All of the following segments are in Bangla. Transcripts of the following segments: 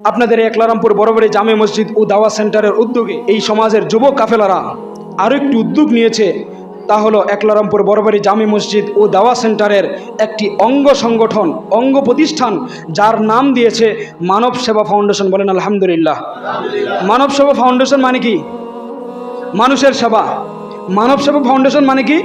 আপনাদের একলারামপুর বরাবরী জামে মসজিদ ও দাওয়া সেন্টারের উদ্যোগে এই সমাজের যুবক কাফেলারা আরও একটি উদ্যোগ নিয়েছে। তা হলো একলারামপুর বরাবরী জামে মসজিদ ও দাওয়া সেন্টারের একটি অঙ্গ সংগঠন, অঙ্গ প্রতিষ্ঠান, যার নাম দিয়েছে মানব সেবা ফাউন্ডেশন। বলেন আলহামদুলিল্লাহ। মানব সেবা ফাউন্ডেশন মানে কি? মানুষের সেবা। মানব সেবা ফাউন্ডেশন মানে কি?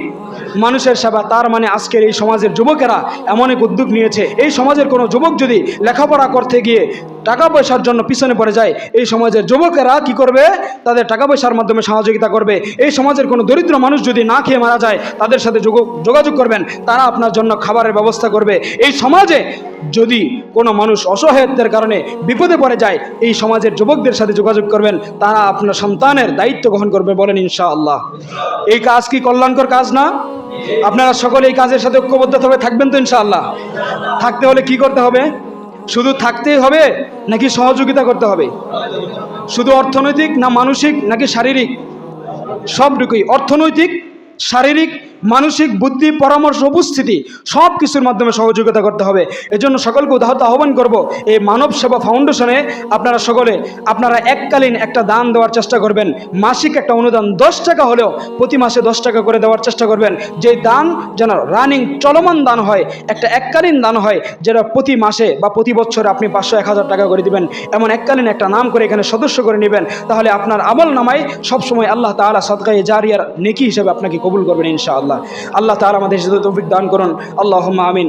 মানুষের সেবা। তার মানে আজকের এই সমাজের যুবকেরা এমন এক উদ্যোগ নিয়েছে, এই সমাজের কোনো যুবক যদি লেখাপড়া করতে গিয়ে টাকা পয়সার জন্য পিছনে পড়ে যায়, এই সমাজের যুবকেরা কি করবে? তাদের টাকা পয়সার মাধ্যমে সহযোগিতা করবে। এই সমাজের কোনো দরিদ্র মানুষ যদি না খেয়ে মারা যায়, তাদের সাথে যোগাযোগ করবেন, তারা আপনার জন্য খাবারের ব্যবস্থা করবে। এই সমাজে যদি কোনো মানুষ অসহায়ত্বের কারণে বিপদে পড়ে যায়, এই সমাজের যুবকদের সাথে যোগাযোগ করবেন, তারা আপনার সন্তানের দায়িত্ব গ্রহণ করবে। বলেন ইনশাআল্লাহ। এই কাজ কি কল্যাণকর কাজ না? আপনারা সকলে এই কাজের সাথে ঐক্যবদ্ধভাবে থাকবেন তো ইনশাআল্লাহ? থাকতে হলে কি করতে হবে? শুধু থাকতেই হবে নাকি সহযোগিতা করতে হবে? শুধু অর্থনৈতিক না মানসিক নাকি শারীরিক? সবটুকুই, অর্থনৈতিক, শারীরিক, মানসিক, বুদ্ধি, পরামর্শ, উপস্থিতি, সব কিছুর মাধ্যমে সহযোগিতা করতে হবে। এজন্য সকলকে উদাহরণ আহ্বান করব, এই মানব সেবা ফাউন্ডেশনে আপনারা সকলে এককালীন একটা দান দেওয়ার চেষ্টা করবেন। মাসিক একটা অনুদান 10 টাকা হলেও প্রতি মাসে 10 টাকা করে দেওয়ার চেষ্টা করবেন। যে দান যেন রানিং, চলমান দান হয়, একটা এককালীন দান হয়, যেটা প্রতি মাসে বা প্রতি বছর আপনি 500-1000 টাকা করে দিবেন, এমন এককালীন একটা নাম করে এখানে সদস্য করে নেবেন। তাহলে আপনার আমল নামায় সবসময় আল্লাহ তাআলা সদকায়ে জারিয়ার নেকি হিসেবে আপনাকে কবুল করবেন ইনশাআল্লাহ। আল্লাহ তাআলা আমাদের তৌফিক দান করুন। আল্লাহুম্মা আমিন।